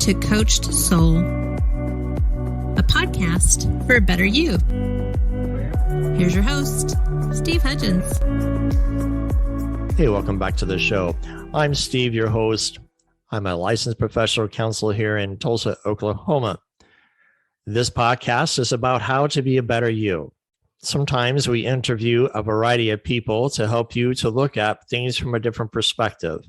to Coached Soul, a podcast for a better you. Here's your host, Steve Hudgens. Hey, welcome back to the show. I'm Steve, your host. I'm a licensed professional counselor here in Tulsa, Oklahoma. This podcast is about how to be a better you. Sometimes we interview a variety of people to help you to look at things from a different perspective.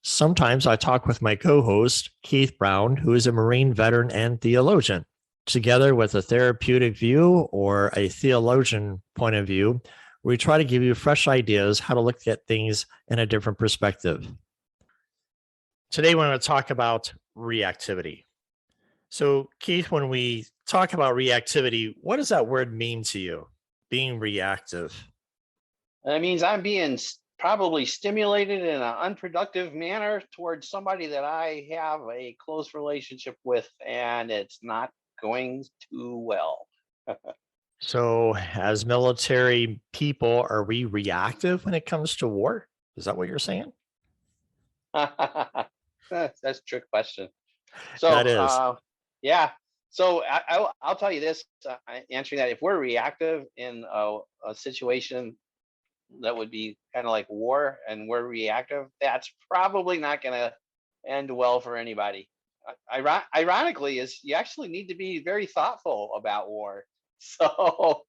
Sometimes I talk with my co-host, Keith Brown, who is a Marine veteran and theologian. Together with a therapeutic view or a theologian point of view, we try to give you fresh ideas how to look at things in a different perspective. Today, we're going to talk about reactivity. So, Keith, when we talk about reactivity, what does that word mean to you, being reactive? That means I'm being probably stimulated in an unproductive manner towards somebody that I have a close relationship with, and it's not going too well. So, as military people, are we reactive when it comes to war? Is that what you're saying? That's a trick question. So, that is. Yeah. So I'll tell you this, answering that, if we're reactive in a situation that would be kind of like war and we're reactive, that's probably not going to end well for anybody. Ironically, is you actually need to be very thoughtful about war. So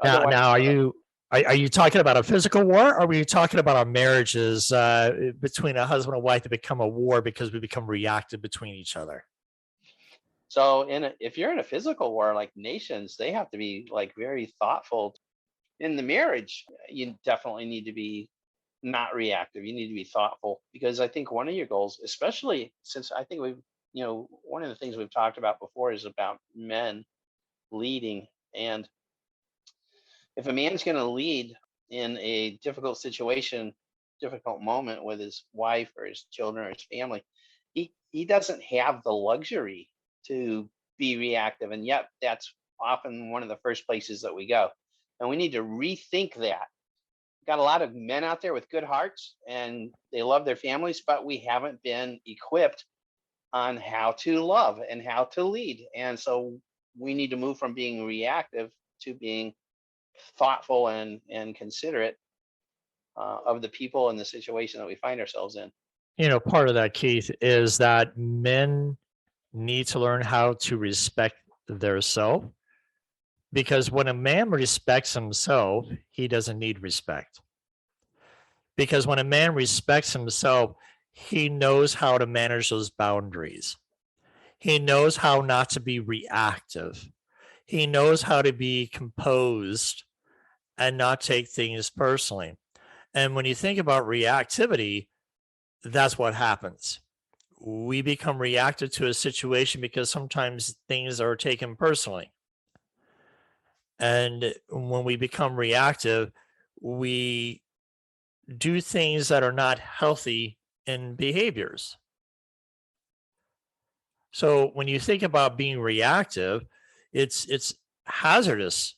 now are you talking about a physical war, or are you talking about our marriages between a husband and wife that become a war because we become reactive between each other? So if you're in a physical war, like nations, they have to be like very thoughtful. In the marriage, you definitely need to be not reactive. You need to be thoughtful, because I think one of your goals, especially since I think one of the things we've talked about before is about men leading. And if a man's going to lead in a difficult situation, difficult moment with his wife or his children or his family, he doesn't have the luxury to be reactive. And yet that's often one of the first places that we go. And we need to rethink that. We've got a lot of men out there with good hearts and they love their families, but we haven't been equipped on how to love and how to lead. And so we need to move from being reactive to being thoughtful and considerate of the people and the situation that we find ourselves in. Part of that, Keith, is that men need to learn how to respect their self, because when a man respects himself, he doesn't need respect. Because when a man respects himself, he knows how to manage those boundaries. He knows how not to be reactive. He knows how to be composed and not take things personally. And when you think about reactivity, that's what happens. We become reactive to a situation because sometimes things are taken personally. And when we become reactive, we do things that are not healthy in behaviors. So when you think about being reactive, it's hazardous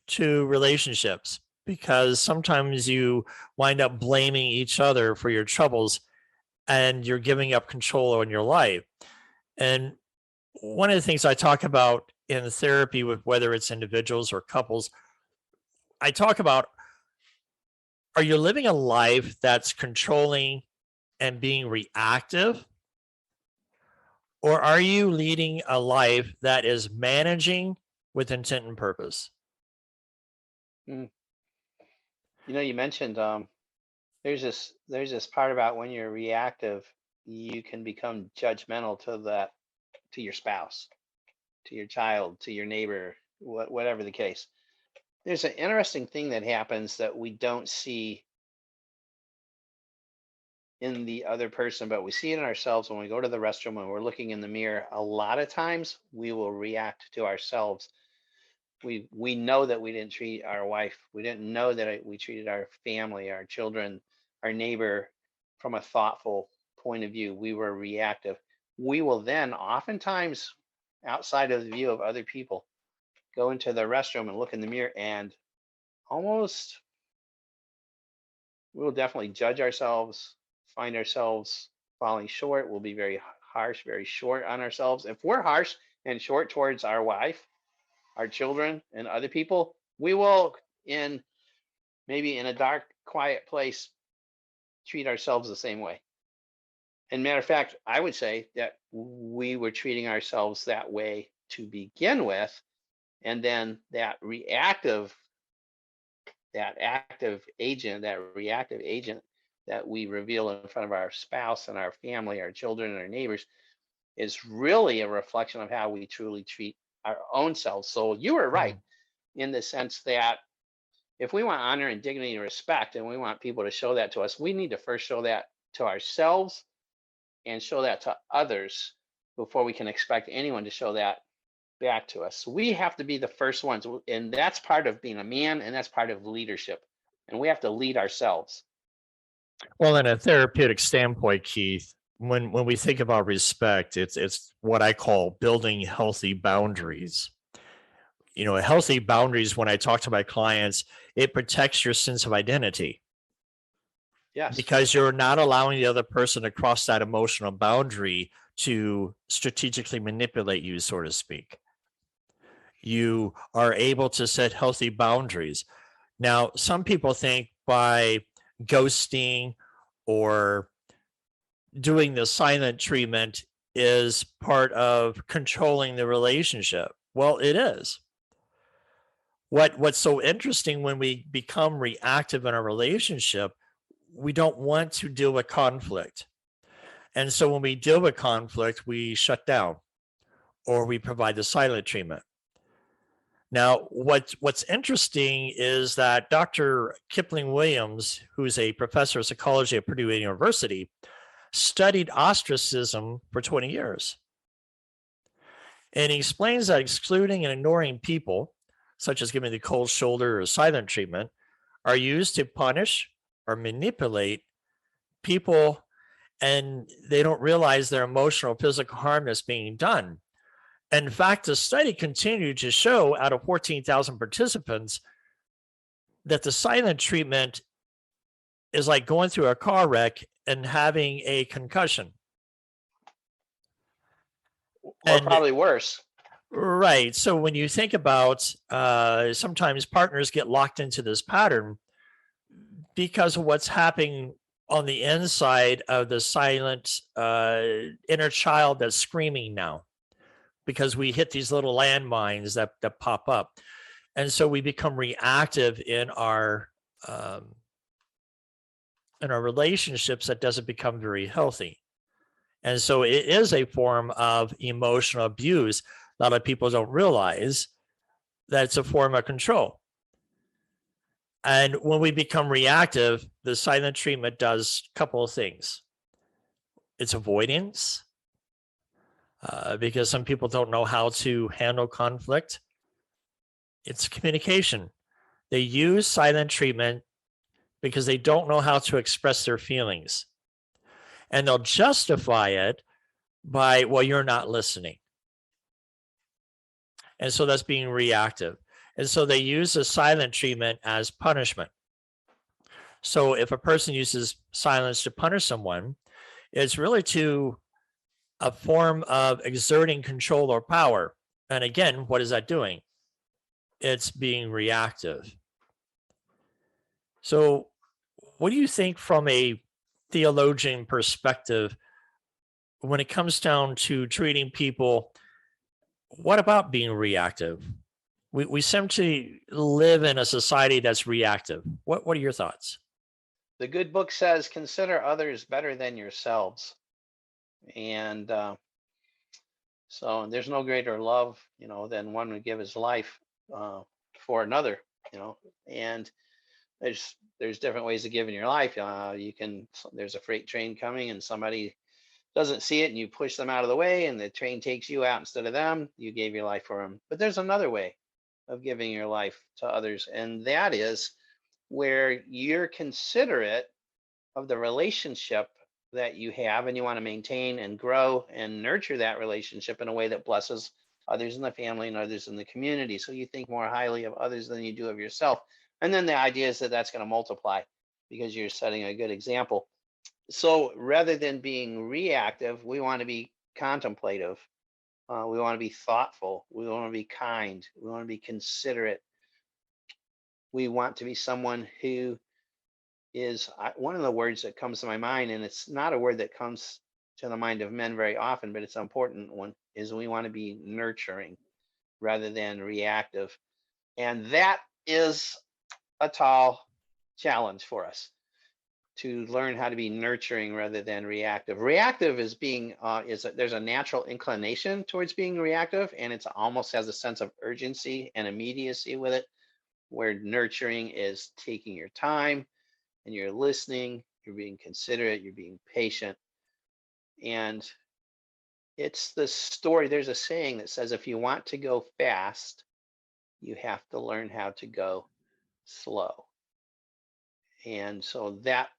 to relationships, because sometimes you wind up blaming each other for your troubles and you're giving up control on your life. And one of the things I talk about in therapy, with whether it's individuals or couples, I talk about, are you living a life that's controlling and being reactive? Or are you leading a life that is managing with intent and purpose? You mentioned there's this part about when you're reactive, you can become judgmental to your spouse, to your child, to your neighbor, whatever the case. There's an interesting thing that happens that we don't see in the other person, but we see it in ourselves when we go to the restroom and we're looking in the mirror. A lot of times we will react to ourselves. We know that we didn't treat our wife, we didn't know that we treated our family, our children, our neighbor from a thoughtful point of view. We were reactive. We will then oftentimes, outside of the view of other people, go into the restroom and look in the mirror and we will definitely judge ourselves, find ourselves falling short. We'll be very harsh, very short on ourselves. If we're harsh and short towards our wife, our children, and other people, we will, maybe in a dark, quiet place, treat ourselves the same way. And matter of fact, I would say that we were treating ourselves that way to begin with. And then that reactive agent that we reveal in front of our spouse and our family, our children, and our neighbors is really a reflection of how we truly treat our own selves. So you were right in the sense that if we want honor and dignity and respect, and we want people to show that to us, we need to first show that to ourselves and show that to others before we can expect anyone to show that back to us. So we have to be the first ones, and that's part of being a man, and that's part of leadership. And we have to lead ourselves. Well, in a therapeutic standpoint, Keith, when we think about respect, it's what I call building healthy boundaries. Healthy boundaries, when I talk to my clients, it protects your sense of identity. Yes. Because you're not allowing the other person to cross that emotional boundary to strategically manipulate you, so to speak. You are able to set healthy boundaries. Now, some people think by ghosting or doing the silent treatment is part of controlling the relationship. Well, it is. What's so interesting when we become reactive in a relationship, we don't want to deal with conflict. And so when we deal with conflict, we shut down or we provide the silent treatment. Now, what's interesting is that Dr. Kipling Williams, who's a professor of psychology at Purdue University, studied ostracism for 20 years. And he explains that excluding and ignoring people, such as giving the cold shoulder or silent treatment, are used to punish or manipulate people, and they don't realize their emotional, physical harm that's being done. In fact, the study continued to show out of 14,000 participants that the silent treatment is like going through a car wreck and having a concussion. Or probably worse. Right. So when you think about sometimes partners get locked into this pattern because of what's happening on the inside of the silent inner child that's screaming now, because we hit these little landmines that pop up. And so we become reactive in our relationships. That doesn't become very healthy. And so it is a form of emotional abuse. A lot of people don't realize that it's a form of control. And when we become reactive, the silent treatment does a couple of things. It's avoidance, because some people don't know how to handle conflict. It's communication. They use silent treatment because they don't know how to express their feelings. And they'll justify it by, well, you're not listening. And so that's being reactive. And so they use the silent treatment as punishment. So if a person uses silence to punish someone, it's really to a form of exerting control or power. And again, what is that doing? It's being reactive. So what do you think from a theologian perspective when it comes down to treating people? What about being reactive? We seem to live in a society that's reactive. What are your thoughts? The good book says, consider others better than yourselves. And so there's no greater love, than one would give his life for another, and there's different ways of giving your life. There's a freight train coming and somebody doesn't see it and you push them out of the way and the train takes you out instead of them. You gave your life for them. But there's another way of giving your life to others, and that is where you're considerate of the relationship that you have, and you want to maintain and grow and nurture that relationship in a way that blesses others in the family and others in the community. So you think more highly of others than you do of yourself. And then the idea is that that's going to multiply because you're setting a good example. So rather than being reactive, we want to be contemplative. We want to be thoughtful. We want to be kind. We want to be considerate. We want to be someone who is one of the words that comes to my mind, and it's not a word that comes to the mind of men very often, but it's an important one, is we want to be nurturing rather than reactive. And that is a tall challenge for us, to learn how to be nurturing rather than reactive. Reactive is being there's a natural inclination towards being reactive, and it almost has a sense of urgency and immediacy with it, where nurturing is taking your time and you're listening, you're being considerate, you're being patient. And it's the story. There's a saying that says, if you want to go fast, you have to learn how to go slow. And so that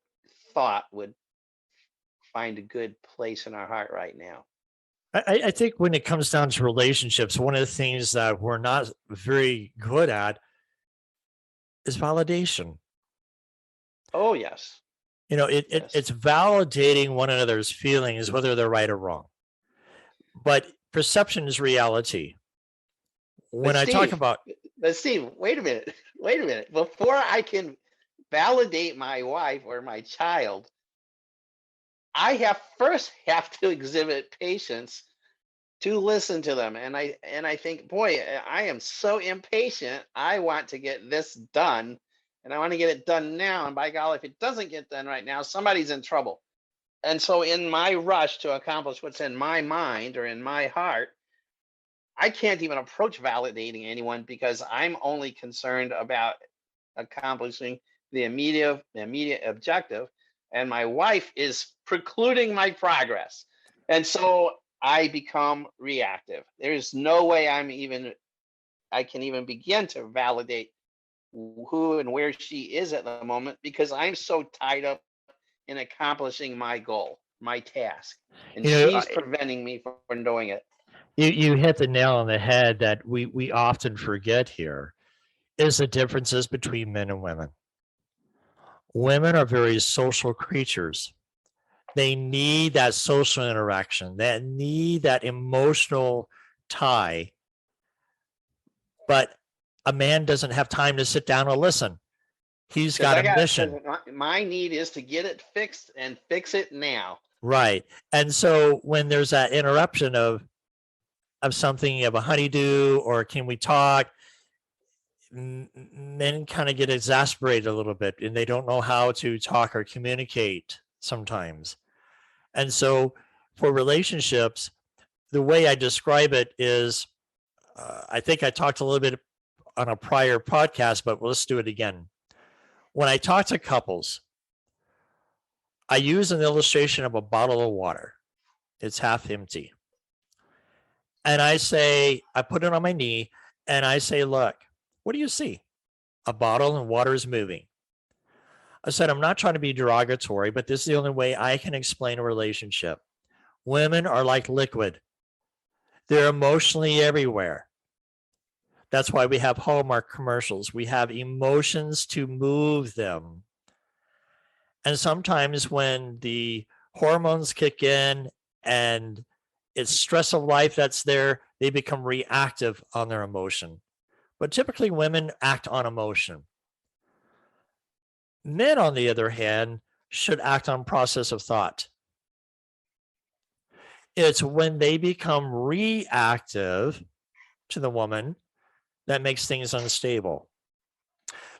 thought would find a good place in our heart right now. I think when it comes down to relationships, one of the things that we're not very good at is validation. Oh, yes. Yes. It's validating one another's feelings, whether they're right or wrong. But perception is reality. When I talk about, But Steve, wait a minute. Wait a minute. Before I can validate my wife or my child, I first have to exhibit patience to listen to them. And I think, boy, I am so impatient. I want to get this done, and I want to get it done now. And by golly, if it doesn't get done right now, somebody's in trouble. And so in my rush to accomplish what's in my mind or in my heart, I can't even approach validating anyone, because I'm only concerned about accomplishing the immediate objective, and my wife is precluding my progress. And so I become reactive. There's no way I can even begin to validate who and where she is at the moment, because I'm so tied up in accomplishing my goal, my task, and she's preventing me from doing it. you hit the nail on the head that we often forget here is the differences between men and women. Women are very social creatures. They need that social interaction, that need that emotional tie. But a man doesn't have time to sit down and listen. He's got a mission. My need is to get it fixed, and fix it now. Right. And so when there's that interruption of something, of a honeydew, or can we talk, men kind of get exasperated a little bit, and they don't know how to talk or communicate sometimes. And so for relationships, the way I describe it is, I think I talked a little bit on a prior podcast, but let's do it again. When I talk to couples, I use an illustration of a bottle of water. It's half empty. And I put it on my knee and I say, look, what do you see? A bottle, and water is moving. I said, I'm not trying to be derogatory, but this is the only way I can explain a relationship. Women are like liquid. They're emotionally everywhere. That's why we have Hallmark commercials. We have emotions to move them. And sometimes when the hormones kick in and it's stress of life that's there, they become reactive on their emotion. But typically women act on emotion. Men, on the other hand, should act on process of thought. It's when they become reactive to the woman that makes things unstable.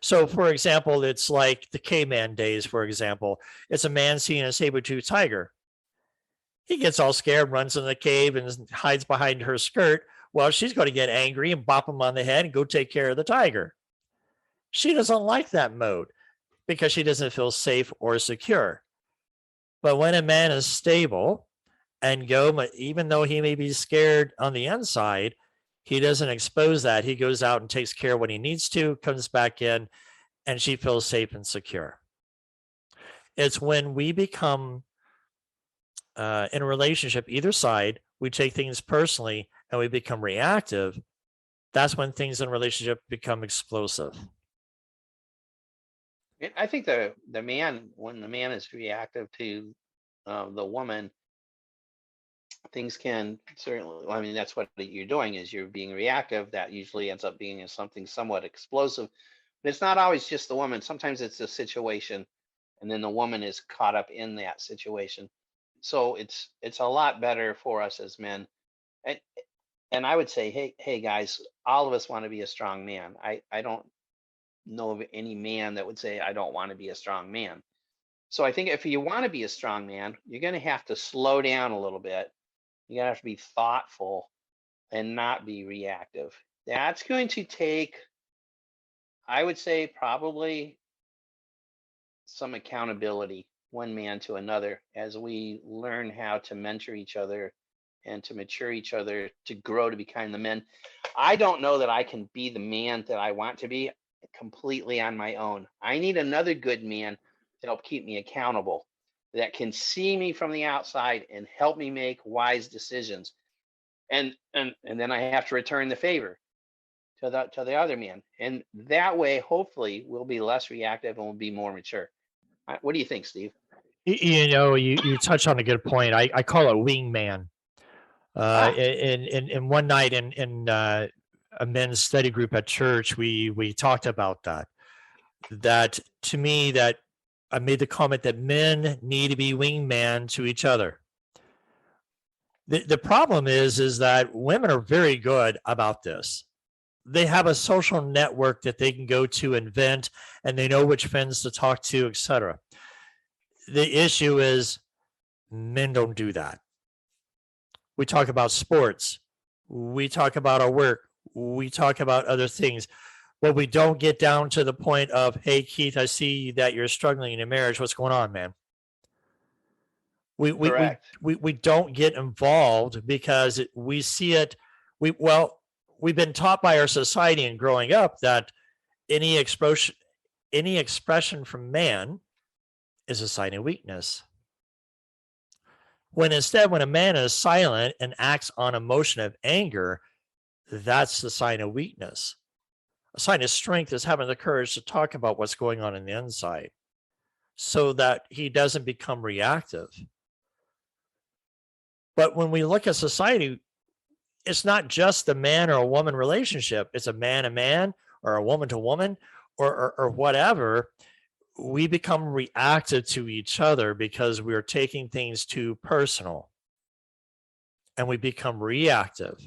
So, for example, it's like the caveman days, for example. It's a man seeing a saber-toothed tiger. He gets all scared, runs in the cave, and hides behind her skirt. Well, she's going to get angry and bop him on the head and go take care of the tiger. She doesn't like that mode because she doesn't feel safe or secure. But when a man is stable and even though he may be scared on the inside, he doesn't expose that. He goes out and takes care of what he needs to, comes back in, and she feels safe and secure. It's when we become in a relationship, either side, we take things personally and we become reactive. That's when things in a relationship become explosive. I think the man, when the man is reactive to the woman, things can certainly, I mean, that's what you're doing is you're being reactive. That usually ends up being something somewhat explosive. But it's not always just the woman. Sometimes it's a situation, and then the woman is caught up in that situation. So it's a lot better for us as men. And and I would say, hey guys, all of us want to be a strong man. I don't know of any man that would say I don't want to be a strong man. So I think if you want to be a strong man, you're going to have to slow down a little bit. You're going to have to be thoughtful and not be reactive. That's going to take, I would say, probably some accountability, one man to another, as we learn how to mentor each other and to mature each other to grow to become the men. I don't know that I can be the man that I want to be completely on my own. I need another good man to help keep me accountable, that can see me from the outside and help me make wise decisions. And then I have to return the favor to the other man. And that way, hopefully, we'll be less reactive and we'll be more mature. What do you think, Steve? You touch on a good point. I call it wingman. Ah, In one night in a men's study group at church, we talked about that. That to me, that I made the comment that men need to be wingman to each other. The problem is that women are very good about this. They have a social network that they can go to and vent, and they know which friends to talk to, etc. The issue is men don't do that. We talk about sports, we talk about our work, we talk about other things, but we don't get down to the point of, hey, Keith, I see that you're struggling in your marriage. What's going on, man? correct. We don't get involved because we see it. We've been taught by our society and growing up that any expression from man is a sign of weakness. When instead, when a man is silent and acts on emotion of anger, that's the sign of weakness. A sign of strength is having the courage to talk about what's going on in the inside so that he doesn't become reactive. But when we look at society, it's not just a man or a woman relationship. It's a man or a woman to woman or whatever. We become reactive to each other because we're taking things too personal and we become reactive.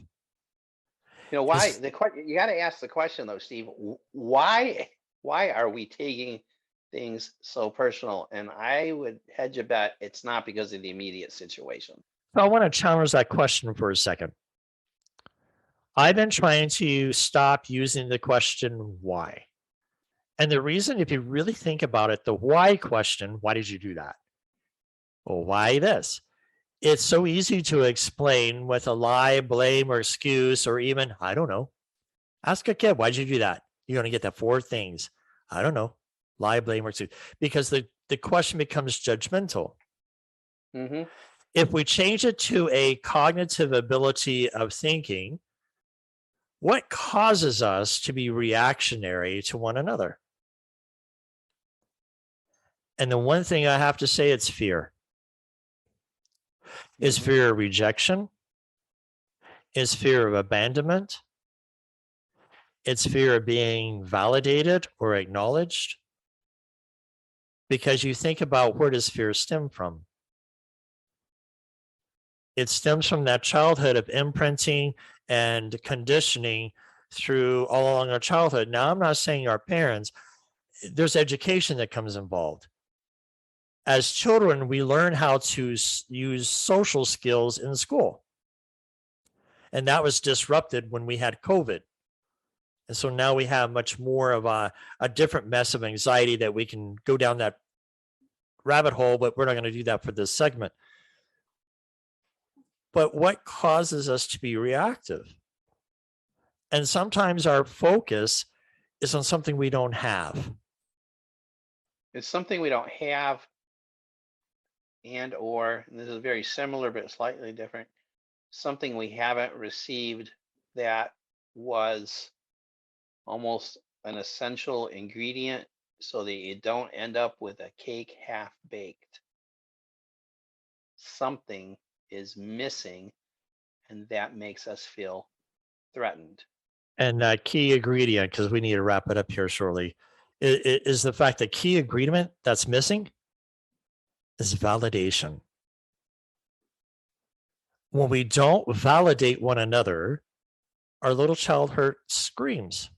Why It's, you got to ask the question though, Steve. Why are we taking things so personal? And I would hedge a bet it's not because of the immediate situation. so I want to challenge that question for a second. I've been trying to stop using the question why. And the reason, if you really think about it, the why question, why did you do that? Well, why this? It's so easy to explain with a lie, blame, or excuse, or even, I don't know. Ask a kid, why'd you do that? You're going to get the four things. I don't know. Lie, blame, or excuse. Because the question becomes judgmental. Hmm. If we change it to a cognitive ability of thinking, what causes us to be reactionary to one another? And the one thing I have to say, it's fear. Is Hmm. fear of rejection? Is fear of abandonment? It's fear of being validated or acknowledged. Because you think about, where does fear stem from? It stems from that childhood of imprinting and conditioning through all along our childhood. Now, I'm not saying our parents, there's education that comes involved. As children, we learn how to use social skills in school. And that was disrupted when we had COVID. And so now we have much more of a different mess of anxiety that we can go down that rabbit hole, but we're not going to do that for this segment. But what causes us to be reactive? And sometimes our focus is on something we don't have. It's something we don't have, and this is very similar but slightly different. Something we haven't received that was almost an essential ingredient so that you don't end up with a cake half baked. Something is missing, and that makes us feel threatened. And that key ingredient, because we need to wrap it up here shortly, is the fact that key ingredient that's missing is validation. When we don't validate one another, our little child hurt screams,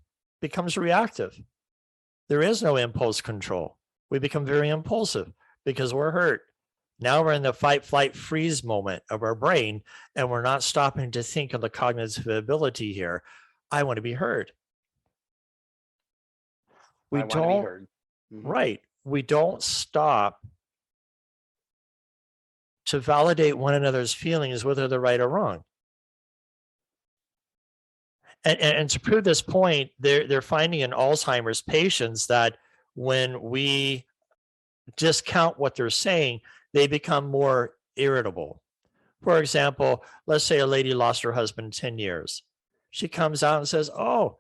becomes reactive. There is no impulse control. We become very impulsive because we're hurt. Now we're in the fight, flight, freeze moment of our brain, and we're not stopping to think of the cognitive ability here. I want to be heard. We want to be heard. Right. We don't stop to validate one another's feelings, whether they're right or wrong. And to prove this point, they're finding in Alzheimer's patients that when we discount what they're saying, they become more irritable. For example, let's say a lady lost her husband 10 years. She comes out and says, "Oh,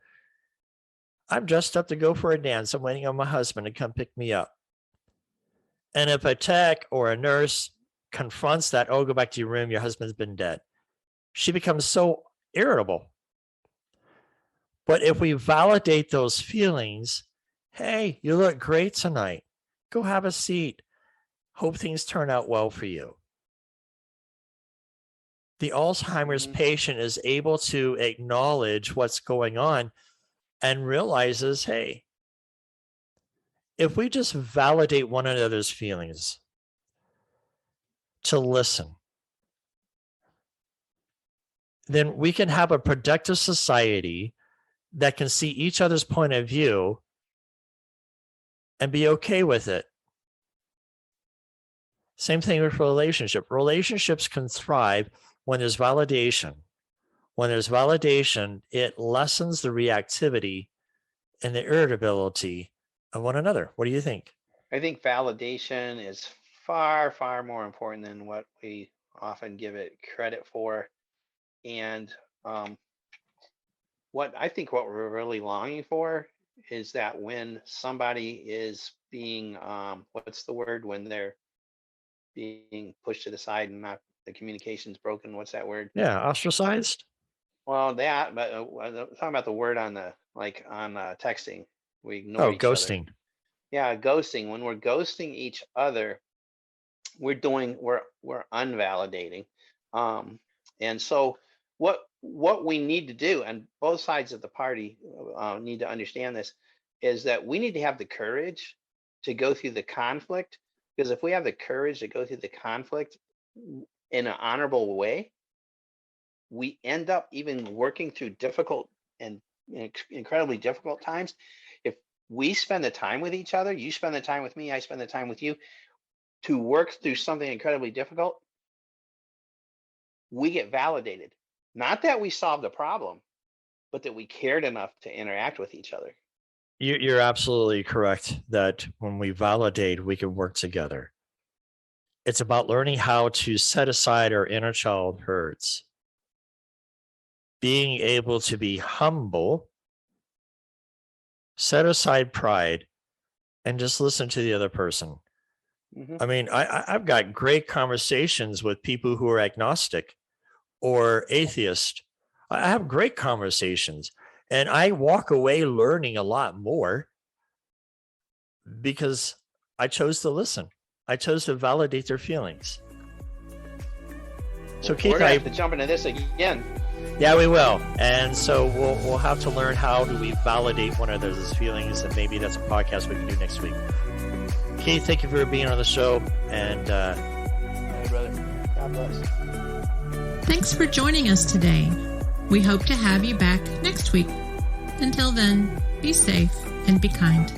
I'm dressed up to go for a dance. I'm waiting on my husband to come pick me up." And if a tech or a nurse confronts that, "Oh, go back to your room, your husband's been dead," she becomes so irritable. But if we validate those feelings, "Hey, you look great tonight. Go have a seat. Hope things turn out well for you." The Alzheimer's patient is able to acknowledge what's going on and realizes, hey, if we just validate one another's feelings, to listen, then we can have a productive society that can see each other's point of view and be okay with it. Same thing with relationship. Relationships can thrive when there's validation. When there's validation, it lessens the reactivity and the irritability of one another. What do you think? I think validation is far, far more important than what we often give it credit for. And what we're really longing for is that when somebody is being, what's the word, when they're being pushed to the side and not the communication's broken, what's that word? Yeah, ostracized. Well, that, but I'm talking about the word on the, like on texting, we ignore each ghosting. other. Yeah, ghosting. When we're ghosting each other, we're unvalidating. And so what we need to do, and both sides of the party need to understand this, is that we need to have the courage to go through the conflict. Because if we have the courage to go through the conflict in an honorable way, we end up even working through difficult and incredibly difficult times. If we spend the time with each other, you spend the time with me, I spend the time with you, to work through something incredibly difficult, we get validated. Not that we solved the problem, but that we cared enough to interact with each other. You're absolutely correct that when we validate, we can work together. It's about learning how to set aside our inner child hurts, being able to be humble, set aside pride, and just listen to the other person. I mean, I've got great conversations with people who are agnostic or atheist. I have great conversations, and I walk away learning a lot more because I chose to listen. I chose to validate their feelings. So, Keith, we're gonna have to jump into this again. Yeah, we will. And so we'll have to learn how do we validate one another's feelings, and maybe that's a podcast we can do next week. Keith, thank you for being on the show. And Hey, brother. God bless. Thanks for joining us today. We hope to have you back next week. Until then, be safe and be kind.